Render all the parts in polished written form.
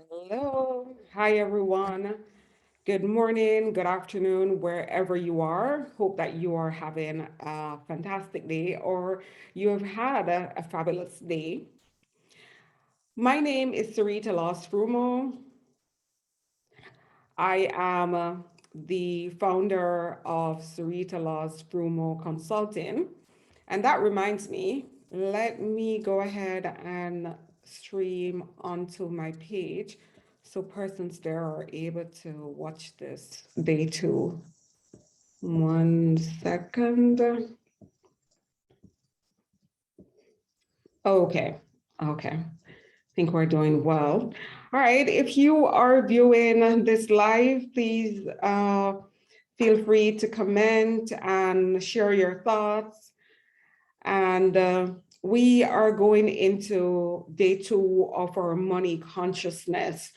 Hello. Hi, everyone. Good morning, good afternoon, wherever you are. Hope that you are having a fantastic day or you have had a fabulous day. My name is Sarita Laws-Frumau. I am the founder of Sarita Laws-Frumau Consulting. And that reminds me, let me go ahead and stream onto my page so persons there are able to watch this day too. 1 second. Okay, okay. I think we're doing well. All right, if you are viewing this live, please feel free to comment and share your thoughts. And we are going into day 2 of our money consciousness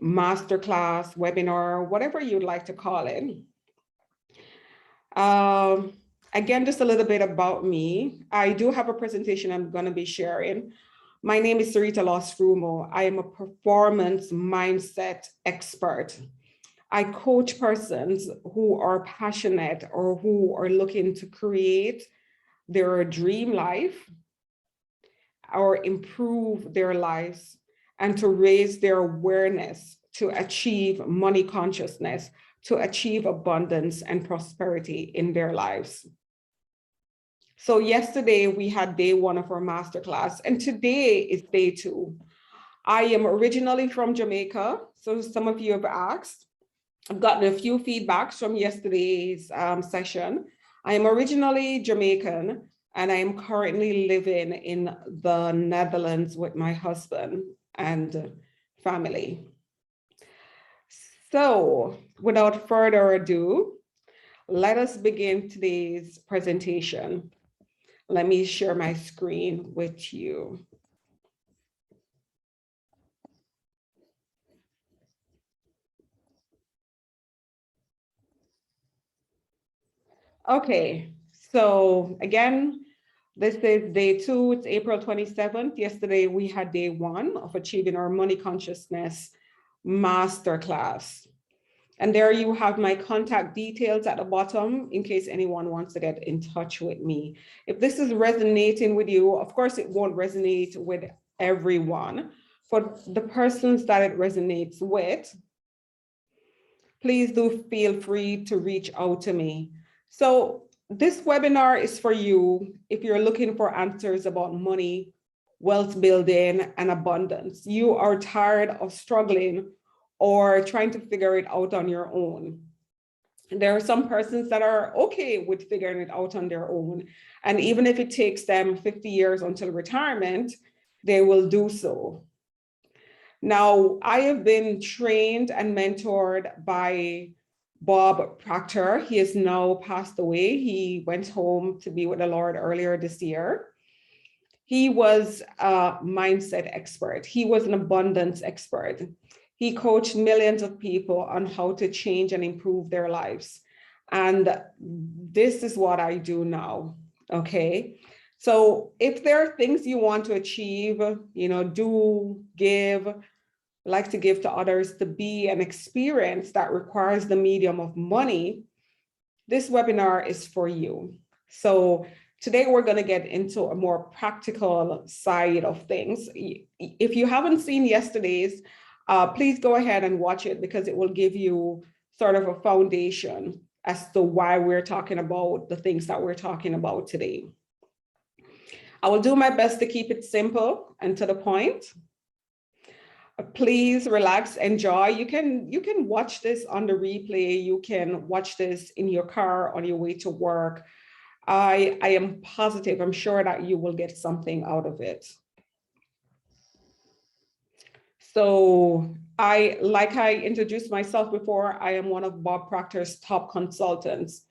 masterclass, webinar, whatever you'd like to call it. Again, just a little bit about me. I do have a presentation I'm going to be sharing. My name is Sarita Laws-Frumau. I am a performance mindset expert. I coach persons who are passionate or who are looking to create their dream life or improve their lives and to raise their awareness to achieve money consciousness, to achieve abundance and prosperity in their lives. So yesterday we had day 1 of our masterclass, and today is day 2. I am originally from Jamaica, so some of you have asked. I've gotten a few feedbacks from yesterday's session. I am originally Jamaican, and I am currently living in the Netherlands with my husband and family. So without further ado, let us begin today's presentation. Let me share my screen with you. Okay, so again, this is day 2, it's April 27th. Yesterday we had day 1 of achieving our money consciousness masterclass. And there you have my contact details at the bottom in case anyone wants to get in touch with me. If this is resonating with you, of course it won't resonate with everyone. For the persons that it resonates with, please do feel free to reach out to me. So this webinar is for you if you're looking for answers about money, wealth building, and abundance. You are tired of struggling or trying to figure it out on your own. There are some persons that are okay with figuring it out on their own. And even if it takes them 50 years until retirement, they will do so. Now, I have been trained and mentored by Bob Proctor. He is now passed away. He went home to be with the Lord earlier this year. He was a mindset expert. He was an abundance expert. He coached millions of people on how to change and improve their lives. And this is what I do now, okay? So if there are things you want to achieve, do, give, like to give to others to be an experience that requires the medium of money, this webinar is for you. So today we're going to get into a more practical side of things. If you haven't seen yesterday's, please go ahead and watch it, because it will give you sort of a foundation as to why we're talking about the things that we're talking about today. I will do my best to keep it simple and to the point. Please relax, enjoy. You can watch this on the replay. You can watch this in your car on your way to work. I am positive, I'm sure that you will get something out of it. So like I introduced myself before, I am one of Bob Proctor's top consultants.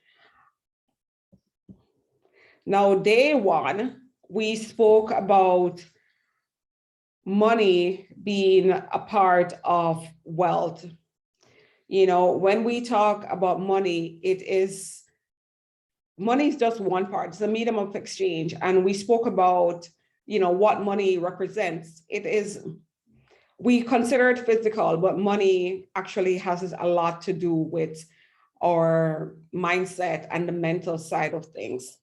Now, day one, we spoke about money being a part of wealth. You know, when we talk about money, money is just one part. It's a medium of exchange. And we spoke about, you know, what money represents. We consider it physical, but money actually has a lot to do with our mindset and the mental side of things.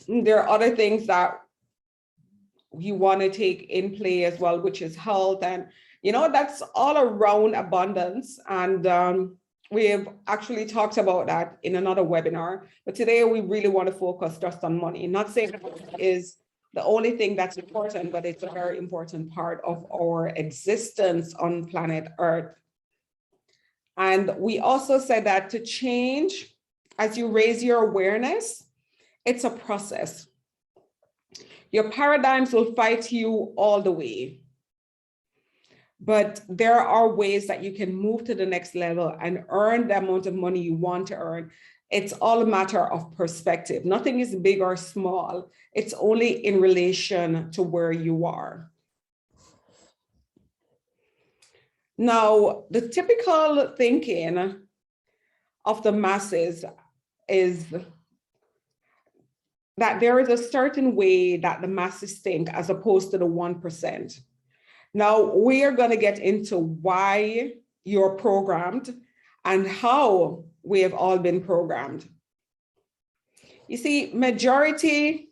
There are other things that you want to take in play as well, which is health. And, you know, that's all around abundance. And we have actually talked about that in another webinar. But today we really want to focus just on money. Not saying that it is the only thing that's important, but it's a very important part of our existence on planet Earth. And we also said that to change, as you raise your awareness, it's a process. Your paradigms will fight you all the way. But there are ways that you can move to the next level and earn the amount of money you want to earn. It's all a matter of perspective. Nothing is big or small. It's only in relation to where you are. Now, the typical thinking of the masses is that there is a certain way that the masses think as opposed to the 1%. Now, we are going to get into why you're programmed and how we have all been programmed. You see, majority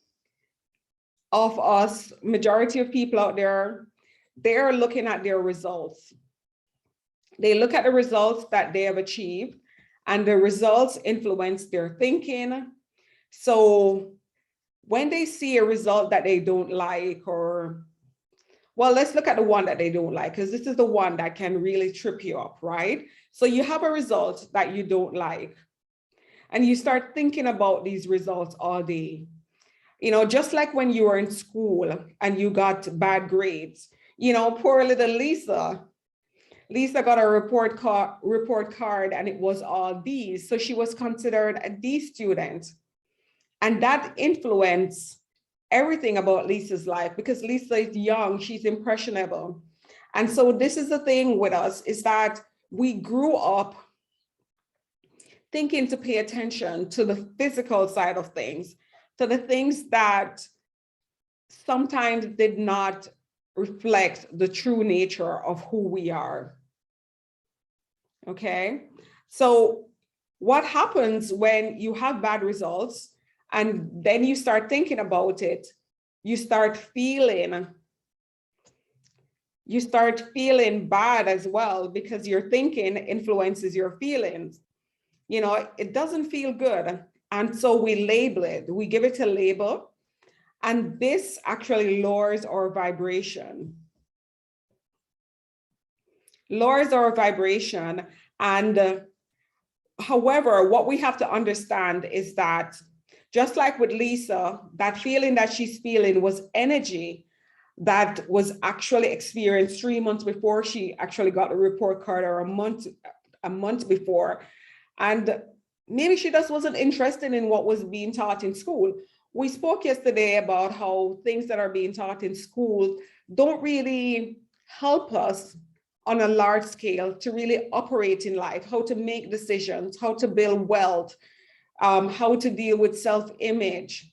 of us, majority of people out there, they're looking at their results. They look at the results that they have achieved, and the results influence their thinking. So when they see a result that they don't like, or, well, let's look at the one that they don't like, because this is the one that can really trip you up, right? So you have a result that you don't like, and you start thinking about these results all day. You know, just like when you were in school and you got bad grades, you know, poor little Lisa. Lisa got a report card and it was all D's. So she was considered a D student. And that influenced everything about Lisa's life, because Lisa is young, she's impressionable. And so this is the thing with us, is that we grew up thinking to pay attention to the physical side of things, to the things that sometimes did not reflect the true nature of who we are. Okay, so what happens when you have bad results and then you start thinking about it, you start feeling bad as well, because your thinking influences your feelings. You know, it doesn't feel good. And so we label it, we give it a label, and this actually lowers our vibration. And however, what we have to understand is that just like with Lisa, that feeling that she's feeling was energy that was actually experienced 3 months before she actually got a report card, or a month before. And maybe she just wasn't interested in what was being taught in school. We spoke yesterday about how things that are being taught in school don't really help us on a large scale to really operate in life, how to make decisions, how to build wealth, how to deal with self-image.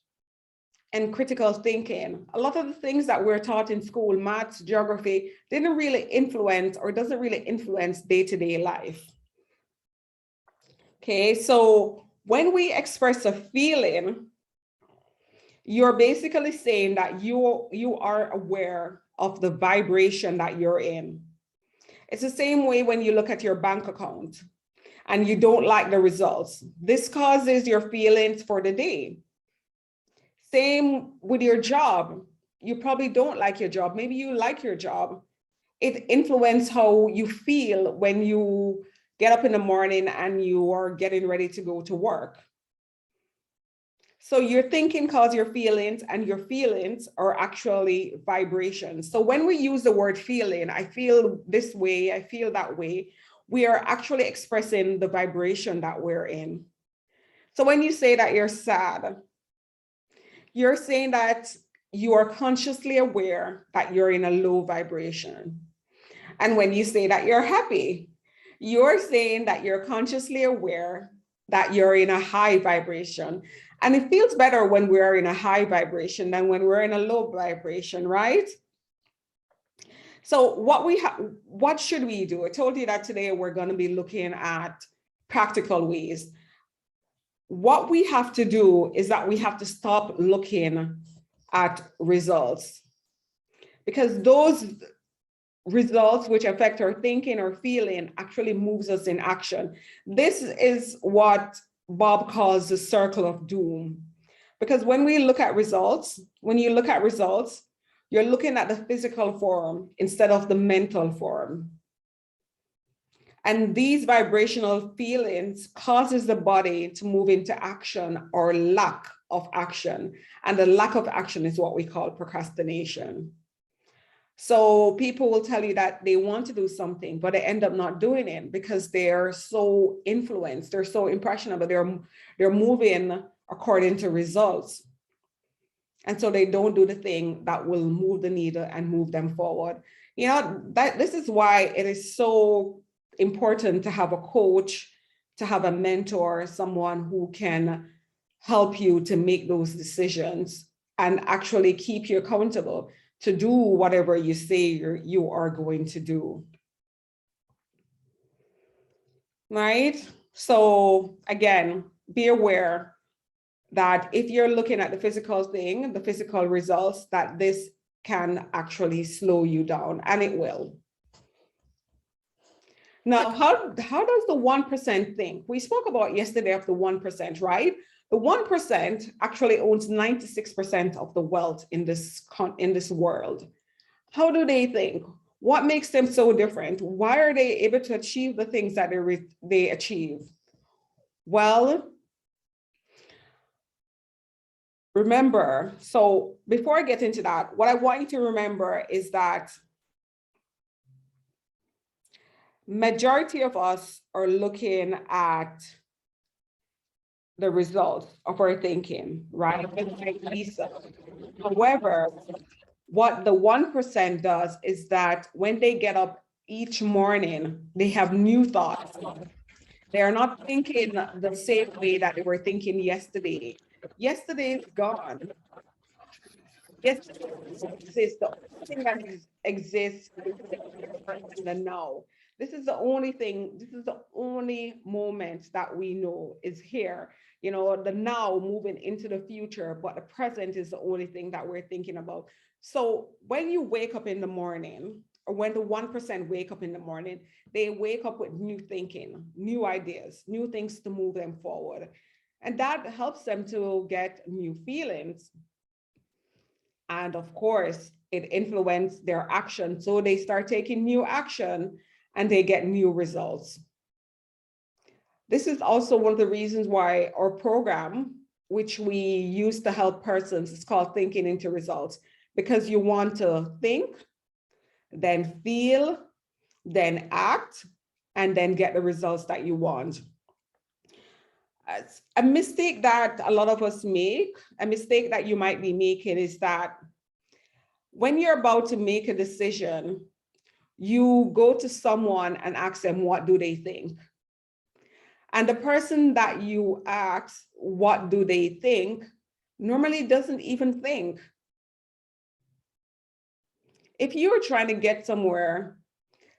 and critical thinking. A lot of the things that we're taught in school, maths, geography, didn't really influence or doesn't really influence day-to-day life. Okay, so when we express a feeling, you're basically saying that you are aware of the vibration that you're in. It's the same way when you look at your bank account and you don't like the results. This causes your feelings for the day. Same with your job. You probably don't like your job. Maybe you like your job. It influences how you feel when you get up in the morning and you are getting ready to go to work. So your thinking causes your feelings, and your feelings are actually vibrations. So when we use the word feeling, I feel this way, I feel that way, we are actually expressing the vibration that we're in. So when you say that you're sad, you're saying that you are consciously aware that you're in a low vibration. And when you say that you're happy, you're saying that you're consciously aware that you're in a high vibration. And it feels better when we're in a high vibration than when we're in a low vibration, right? So what should we do? I told you that today we're going to be looking at practical ways. What we have to do is that we have to stop looking at results, because those results which affect our thinking or feeling actually moves us in action. This is what Bob calls the circle of doom. Because when we look at results, when you look at results, you're looking at the physical form instead of the mental form. And these vibrational feelings causes the body to move into action or lack of action. And the lack of action is what we call procrastination. So people will tell you that they want to do something, but they end up not doing it because they're so influenced, they're so impressionable, they're moving according to results. And so they don't do the thing that will move the needle and move them forward. You know, this is why it is so important to have a coach, to have a mentor, someone who can help you to make those decisions and actually keep you accountable to do whatever you say you are going to do. Right? So again, be aware that if you're looking at the physical thing, the physical results, that this can actually slow you down, and it will. Now, how does the 1% think? We spoke about yesterday of the 1%, right? The 1% actually owns 96% of the wealth in this world. How do they think? What makes them so different? Why are they able to achieve the things that they achieve? Well, remember, so before I get into that, what I want you to remember is that majority of us are looking at the results of our thinking, right? Like Lisa. However, what the 1% does is that when they get up each morning, they have new thoughts. They are not thinking the same way that they were thinking yesterday. Yesterday is gone. Yesterday exists. The only thing that exists in the now. This is the only thing, this is the only moment that we know is here. You know, the now moving into the future, but the present is the only thing that we're thinking about. So when you wake up in the morning, or when the 1% wake up in the morning, they wake up with new thinking, new ideas, new things to move them forward. And that helps them to get new feelings. And of course, it influences their action. So they start taking new action and they get new results. This is also one of the reasons why our program, which we use to help persons, is called Thinking into Results, because you want to think, then feel, then act, and then get the results that you want. A mistake that a lot of us make, a mistake that you might be making, is that when you're about to make a decision, you go to someone and ask them, what do they think? And the person that you ask, what do they think, normally doesn't even think. If you're trying to get somewhere,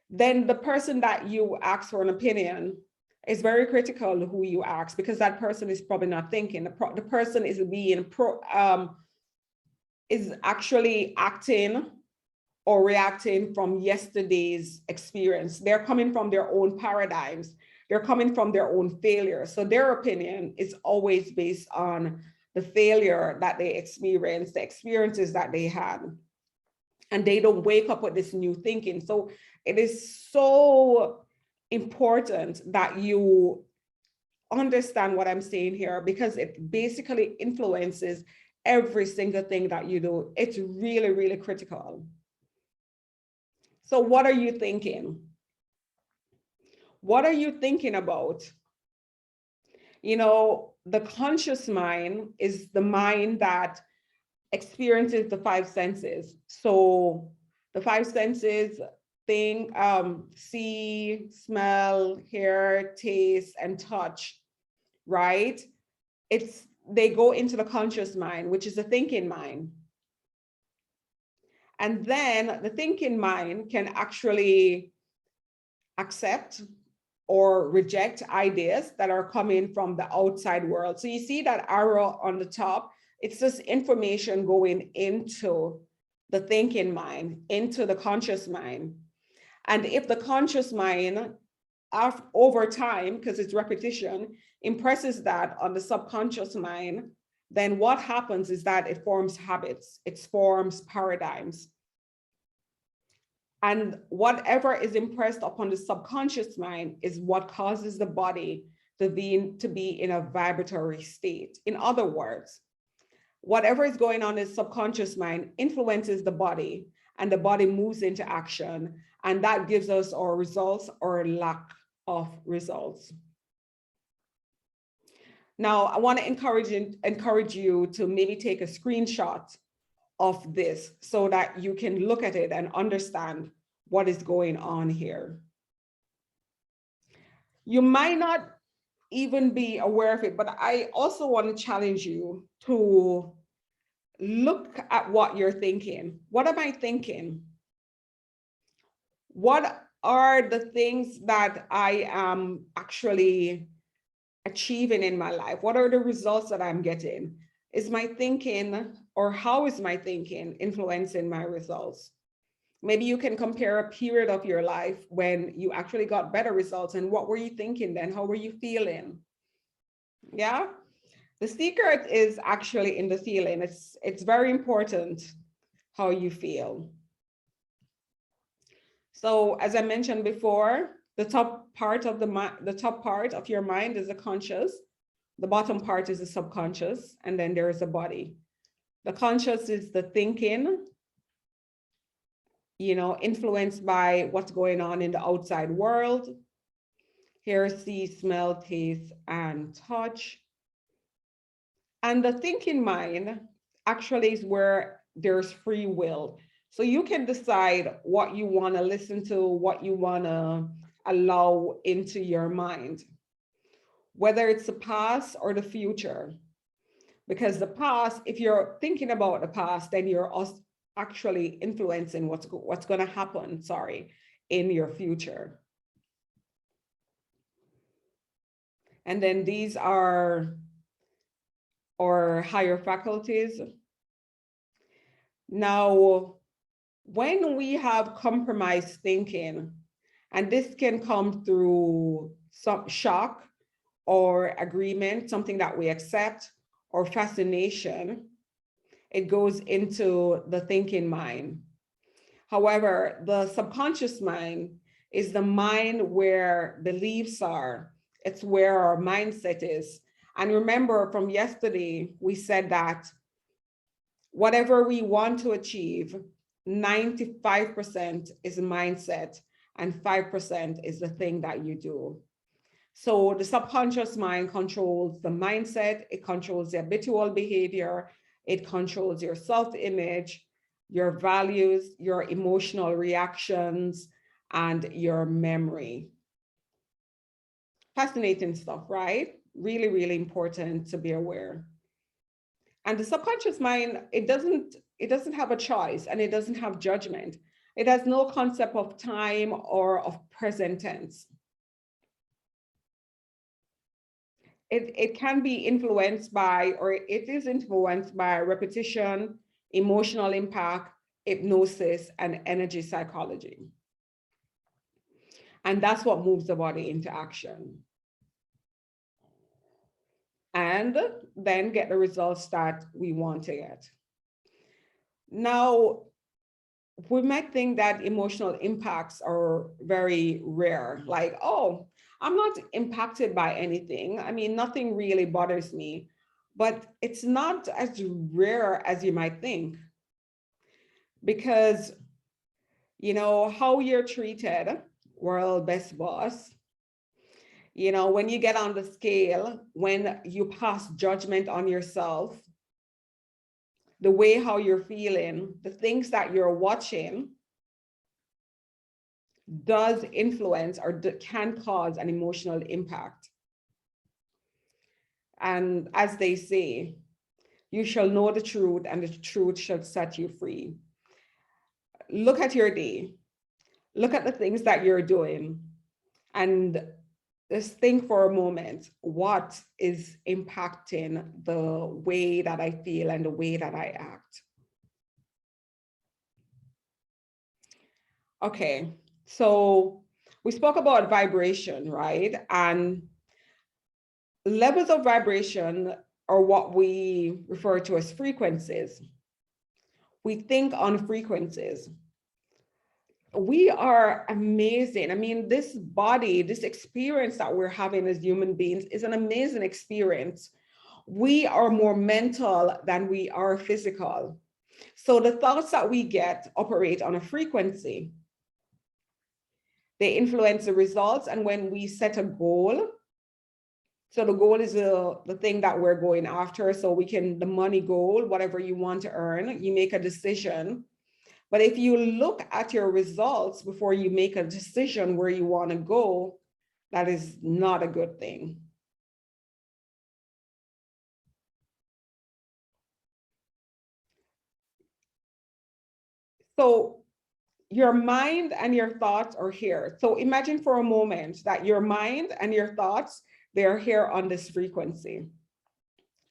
then the person that you ask for an opinion is very critical who you ask, because that person is probably not thinking. The person is is actually acting or reacting from yesterday's experience. They're coming from their own paradigms. They're coming from their own failure. So their opinion is always based on the failure that they experienced, the experiences that they had. And they don't wake up with this new thinking. So it is so important that you understand what I'm saying here, because it basically influences every single thing that you do. It's really, really critical. So what are you thinking? What are you thinking about? You know, the conscious mind is the mind that experiences the five senses. So the five senses, think, see, smell, hear, taste, and touch, right? They go into the conscious mind, which is the thinking mind. And then the thinking mind can actually accept or reject ideas that are coming from the outside world. So you see that arrow on the top, it's just information going into the thinking mind, into the conscious mind. And if the conscious mind, over time, because it's repetition, impresses that on the subconscious mind, then what happens is that it forms habits, it forms paradigms. And whatever is impressed upon the subconscious mind is what causes the body to be in a vibratory state. In other words, whatever is going on in the subconscious mind influences the body, and the body moves into action, and that gives us our results or lack of results. Now, I want to encourage you to maybe take a screenshot of this so that you can look at it and understand what is going on here. You might not even be aware of it, but I also want to challenge you to look at what you're thinking. What am I thinking? What are the things that I am actually achieving in my life? What are the results that I'm getting? Is my thinking, or how is my thinking influencing my results? Maybe you can compare a period of your life when you actually got better results, and what were you thinking then? How were you feeling? Yeah, the secret is actually in the feeling. It's very important how you feel. So as I mentioned before, the top part of your mind is the conscious, the bottom part is the subconscious, and then there is the body. The conscious is the thinking, you know, influenced by what's going on in the outside world. Hear, see, smell, taste, and touch. And the thinking mind actually is where there's free will. So you can decide what you want to listen to, what you want to allow into your mind, whether it's the past or the future. Because the past, if you're thinking about the past, then you're actually influencing what's going to happen, in your future. And then these are our higher faculties. Now, when we have compromised thinking, and this can come through some shock or agreement, something that we accept, or fascination, it goes into the thinking mind. However, the subconscious mind is the mind where beliefs are. It's where our mindset is. And remember from yesterday, we said that whatever we want to achieve, 95% is mindset and 5% is the thing that you do. So the subconscious mind controls the mindset, it controls the habitual behavior, it controls your self-image, your values, your emotional reactions, and your memory. Fascinating stuff, right? Really, really important to be aware. And the subconscious mind, it doesn't have a choice, and it doesn't have judgment. It has no concept of time or of present tense. It can be influenced by, or it is influenced by repetition, emotional impact, hypnosis, and energy psychology. And that's what moves the body into action. And then get the results that we want to get. Now, we might think that emotional impacts are very rare, like, oh, I'm not impacted by anything. I mean, nothing really bothers me, but it's not as rare as you might think. Because, you know, how you're treated, world best boss, you know, when you get on the scale, when you pass judgment on yourself, the way how you're feeling, the things that you're watching does influence or can cause an emotional impact. And as they say, you shall know the truth and the truth shall set you free. Look at your day. Look at the things that you're doing and just think for a moment, what is impacting the way that I feel and the way that I act? Okay, so we spoke about vibration, right? And levels of vibration are what we refer to as frequencies. We think on frequencies. We are amazing. I mean, this body, this experience that we're having as human beings is an amazing experience. We are more mental than we are physical. So the thoughts that we get operate on a frequency. They influence the results. And when we set a goal, so the goal is the thing that we're going after. So the money goal, whatever you want to earn, you make a decision. But if you look at your results before you make a decision where you want to go, that is not a good thing. So your mind and your thoughts are here. So imagine for a moment that your mind and your thoughts, they're here on this frequency.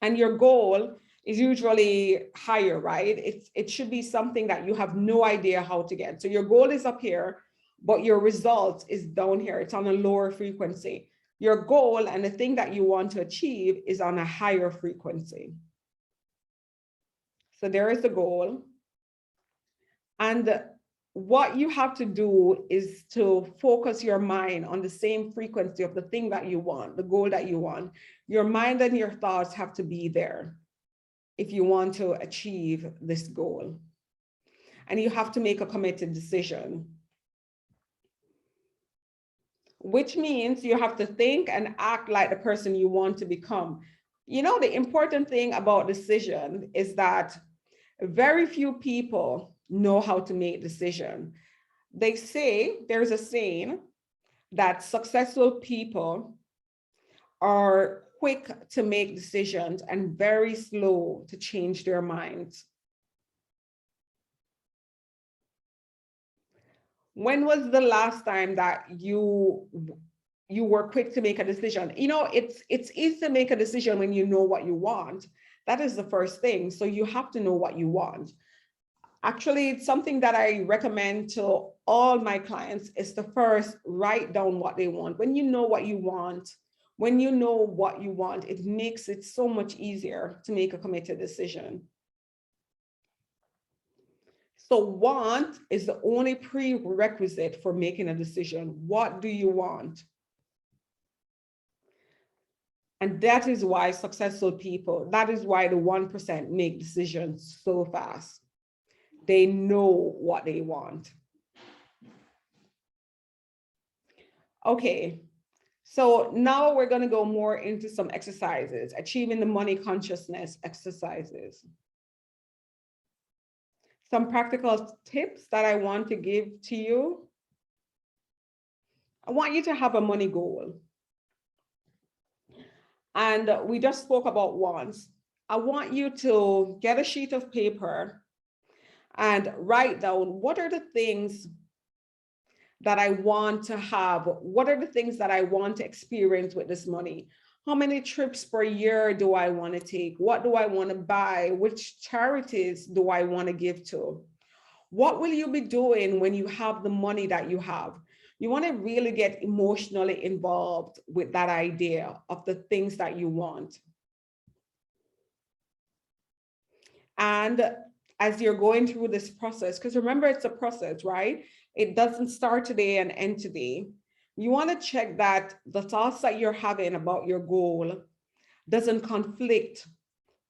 And your goal is usually higher, right? It should be something that you have no idea how to get. So your goal is up here, but your result is down here. It's on a lower frequency. Your goal and the thing that you want to achieve is on a higher frequency. So there is the goal. And what you have to do is to focus your mind on the same frequency of the thing that you want, the goal that you want. Your mind and your thoughts have to be there if you want to achieve this goal. And you have to make a committed decision, which means you have to think and act like the person you want to become. You know, the important thing about decision is that very few people know how to make decisions. They say, there's a saying that successful people are quick to make decisions and very slow to change their minds. When was the last time that you were quick to make a decision? You know, it's easy to make a decision when you know what you want. That is the first thing. So you have to know what you want. Actually, it's something that I recommend to all my clients is to first write down what they want. When you know what you want, it makes it so much easier to make a committed decision. So want is the only prerequisite for making a decision. What do you want? And that is why successful people, that is why the 1% make decisions so fast. They know what they want. Okay, so now we're going to go more into some exercises, achieving the money consciousness exercises. Some practical tips that I want to give to you. I want you to have a money goal. And we just spoke about wants. I want you to get a sheet of paper and write down what are the things that I want to have? What are the things that I want to experience with this money? How many trips per year do I want to take? What do I want to buy? Which charities do I want to give to? What will you be doing when you have the money that you have? You want to really get emotionally involved with that idea of the things that you want. And as you're going through this process, because remember, it's a process, right? It doesn't start today and end today. You want to check that the thoughts that you're having about your goal doesn't conflict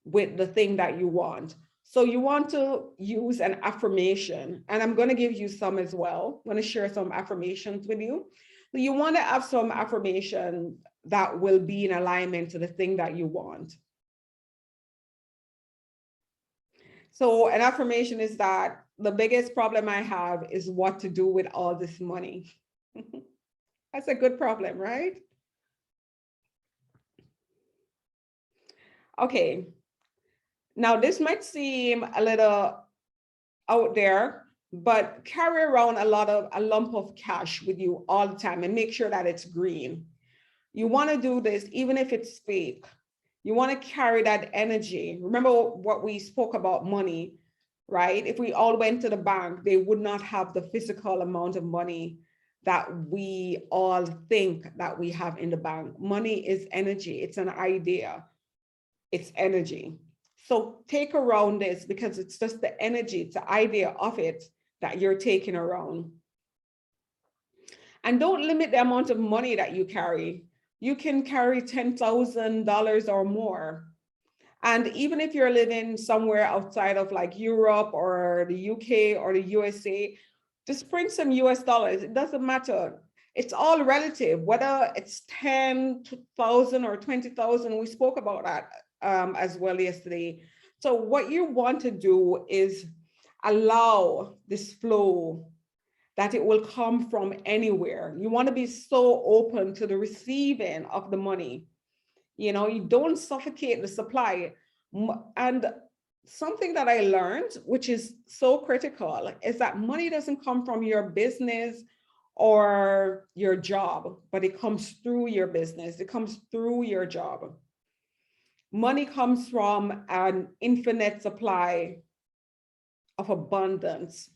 with the thing that you want. So you want to use an affirmation, and I'm going to give you some as well. I'm going to share some affirmations with you. So you want to have some affirmation that will be in alignment to the thing that you want. So an affirmation is that the biggest problem I have is what to do with all this money. That's a good problem, right? Okay. Now this might seem a little out there, but carry around a lump of cash with you all the time and make sure that it's green. You want to do this even if it's fake. You want to carry that energy. Remember what we spoke about money, right? If we all went to the bank, they would not have the physical amount of money that we all think that we have in the bank. Money is energy. It's an idea. It's energy. So take around this because it's just the energy, it's the idea of it that you're taking around. And don't limit the amount of money that you carry. You can carry $10,000 or more. And even if you're living somewhere outside of like Europe or the UK or the USA, just bring some US dollars. It doesn't matter. It's all relative, whether it's 10,000 or 20,000. We spoke about that as well yesterday. So what you want to do is allow this flow, that it will come from anywhere. You want to be so open to the receiving of the money. You know, you don't suffocate the supply. And something that I learned, which is so critical, is that money doesn't come from your business or your job, but it comes through your business. It comes through your job. Money comes from an infinite supply of abundance.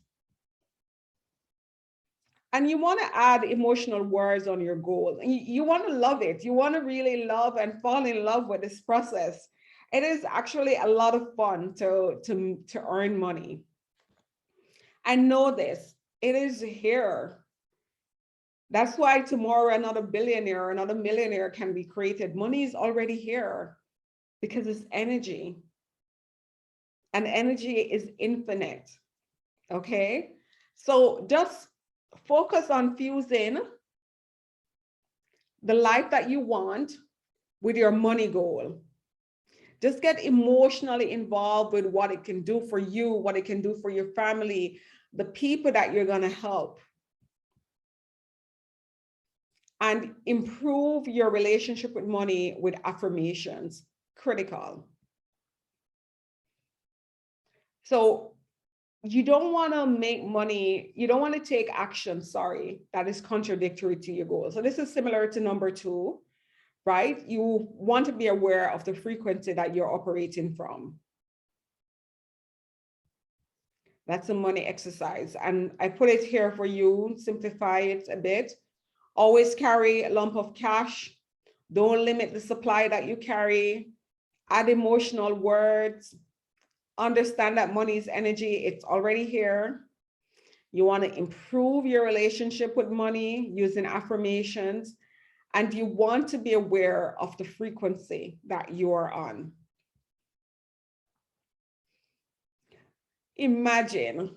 And you want to add emotional words on your goal. You want to love it. You want to really love and fall in love with this process. It is actually a lot of fun to earn money. And know this, it is here. That's why tomorrow another billionaire or another millionaire can be created. Money is already here because it's energy. And energy is infinite. Okay? So just focus on fusing the life that you want with your money goal. Just get emotionally involved with what it can do for you, what it can do for your family, the people that you're going to help. And improve your relationship with money with affirmations. Critical. So you don't want to make money, you don't want to take action, that is contradictory to your goal. So this is similar to number 2, right? You want to be aware of the frequency that you're operating from. That's a money exercise. And I put it here for you, simplify it a bit. Always carry a lump of cash. Don't limit the supply that you carry. Add emotional words. Understand that money is energy. It's already here. You want to improve your relationship with money using affirmations. And you want to be aware of the frequency that you are on. Imagine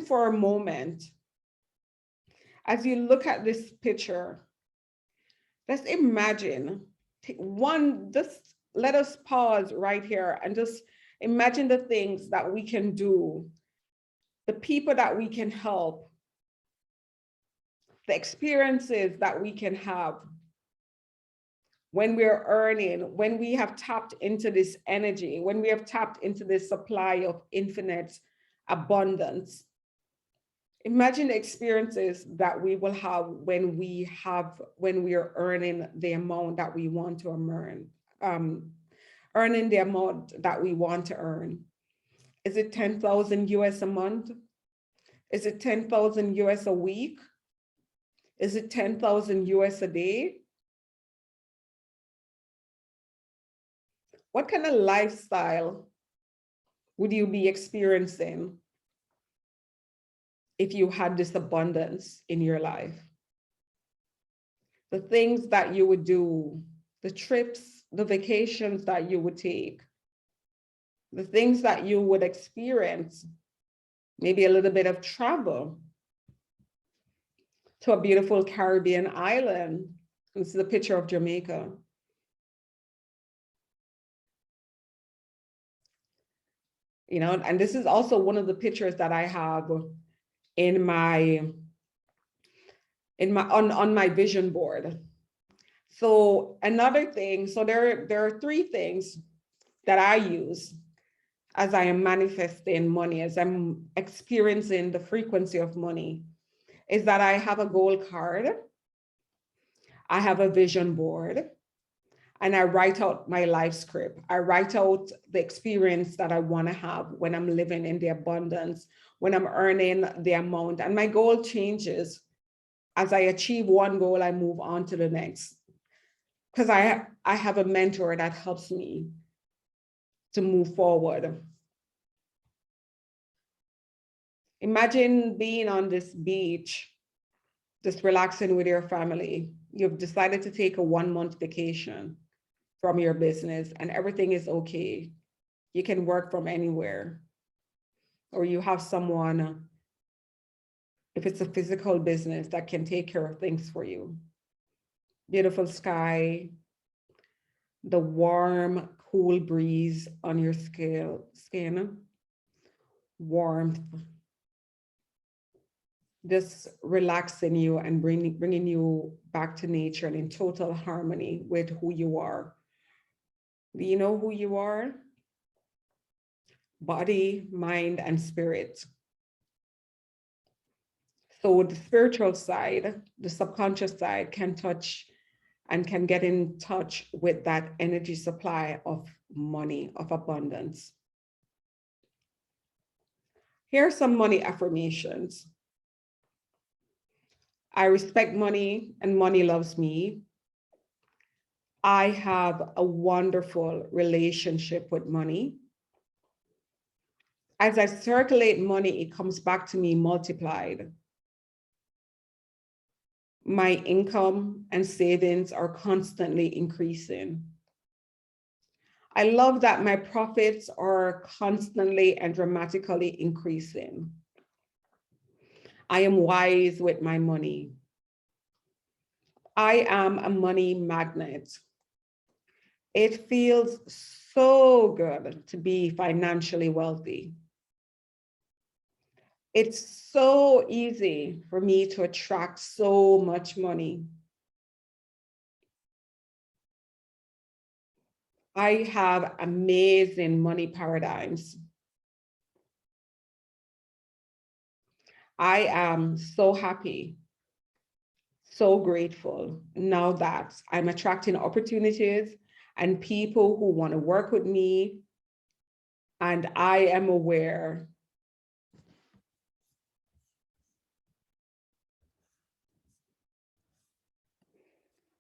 for a moment, as you look at this picture, let's imagine just let us pause right here and just imagine the things that we can do, the people that we can help, the experiences that we can have, when we're earning, when we have tapped into this energy, when we have tapped into this supply of infinite abundance. Imagine the experiences that we will have when we are earning the amount that we want to earn, earning the amount that we want to earn. Is it 10,000 US a month? Is it 10,000 US a week? Is it 10,000 US a day? What kind of lifestyle would you be experiencing if you had this abundance in your life? The things that you would do, the trips, the vacations that you would take, the things that you would experience, maybe a little bit of travel to a beautiful Caribbean island. This is a picture of Jamaica. You know, and this is also one of the pictures that I have on my vision board. So another thing, so there are three things that I use as I am manifesting money, as I'm experiencing the frequency of money, is that I have a goal card, I have a vision board, and I write out my life script. I write out the experience that I want to have when I'm living in the abundance, when I'm earning the amount. And my goal changes. As I achieve one goal, I move on to the next. Because I have a mentor that helps me to move forward. Imagine being on this beach, just relaxing with your family. You've decided to take a 1-month vacation from your business and everything is okay. You can work from anywhere. Or you have someone, if it's a physical business, that can take care of things for you. Beautiful sky, the warm, cool breeze on your skin, warmth, just relaxing you and bringing you back to nature and in total harmony with who you are. Do you know who you are? Body, mind, and spirit. So the spiritual side, the subconscious side can touch and can get in touch with that energy supply of money, of abundance. Here are some money affirmations. I respect money and money loves me. I have a wonderful relationship with money. As I circulate money, it comes back to me multiplied. My income and savings are constantly increasing. I love that my profits are constantly and dramatically increasing. I am wise with my money. I am a money magnet. It feels so good to be financially wealthy. It's so easy for me to attract so much money. I have amazing money paradigms. I am so happy, so grateful now that I'm attracting opportunities and people who want to work with me. And I am aware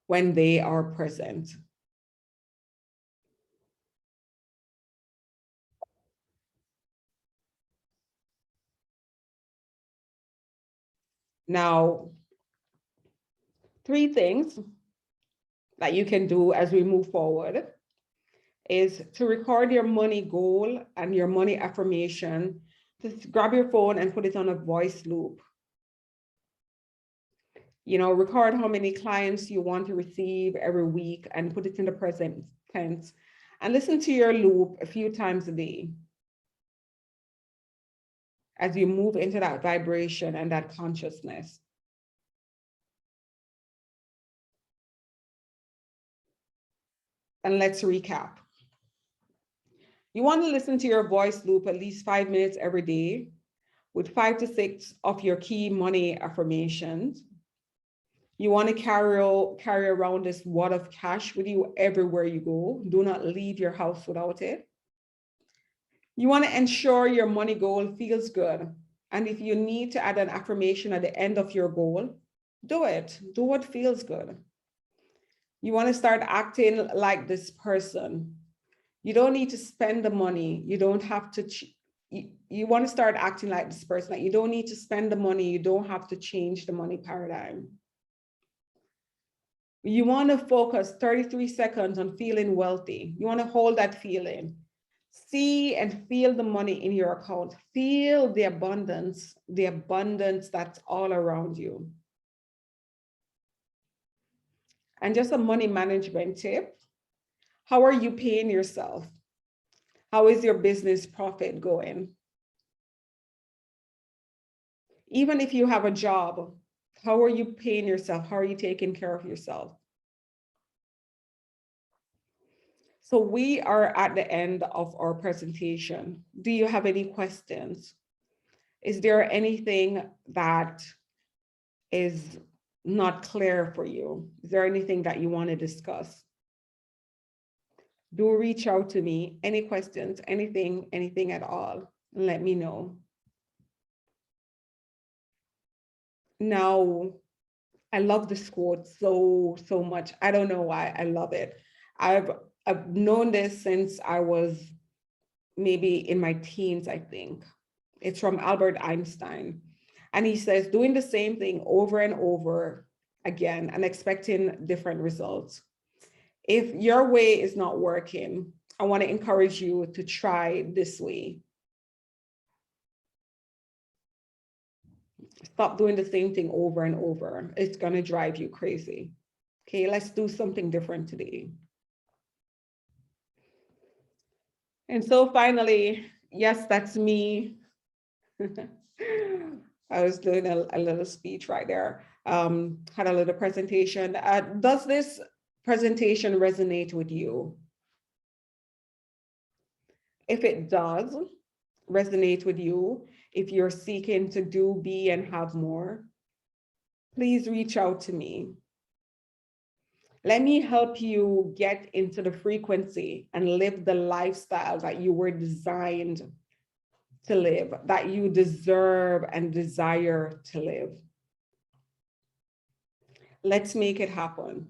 when they are present. Now, 3 things that you can do as we move forward is to record your money goal and your money affirmation. Just grab your phone and put it on a voice loop. You know, record how many clients you want to receive every week and put it in the present tense. And listen to your loop a few times a day as you move into that vibration and that consciousness. And let's recap. You want to listen to your voice loop at least 5 minutes every day with 5 to 6 of your key money affirmations. You want to carry around this wad of cash with you everywhere you go. Do not leave your house without it. You want to ensure your money goal feels good. And if you need to add an affirmation at the end of your goal, do it. Do what feels good. You want to start acting like this person. You don't need to spend the money. You don't have to, you want to start acting like this person. Like you don't need to spend the money. You don't have to change the money paradigm. You want to focus 33 seconds on feeling wealthy. You want to hold that feeling. See and feel the money in your account. Feel the abundance that's all around you. And just a money management tip. How are you paying yourself? How is your business profit going? Even if you have a job, how are you paying yourself? How are you taking care of yourself? So we are at the end of our presentation. Do you have any questions? Is there anything that is not clear for you? Is there anything that you want to discuss? Do reach out to me. Any questions, anything at all, let me know. Now, I love this quote so much. I don't know why I love it. I've known this since I was maybe in my teens, I think. It's from Albert Einstein. And he says, doing the same thing over and over again and expecting different results. If your way is not working, I want to encourage you to try this way. Stop doing the same thing over and over. It's going to drive you crazy. Okay, let's do something different today. And so finally, yes, that's me. I was doing a little speech right there. Had a little presentation. Does this presentation resonate with you? If it does resonate with you, if you're seeking to do, be, and have more, please reach out to me. Let me help you get into the frequency and live the lifestyle that you were designed to live, that you deserve and desire to live. Let's make it happen.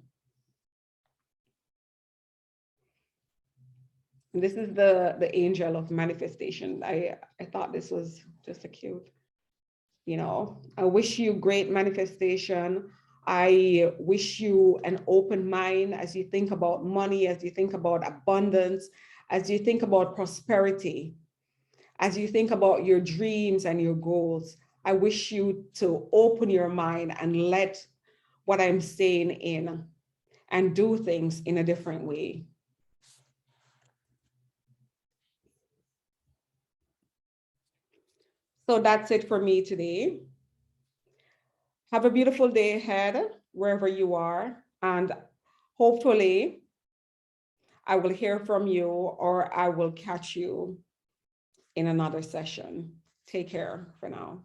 This is the angel of manifestation. I thought this was just a cute, you know, I wish you great manifestation. I wish you an open mind as you think about money, as you think about abundance, as you think about prosperity, as you think about your dreams and your goals. I wish you to open your mind and let what I'm saying in and do things in a different way. So that's it for me today. Have a beautiful day ahead, wherever you are. And hopefully I will hear from you or I will catch you in another session. Take care for now.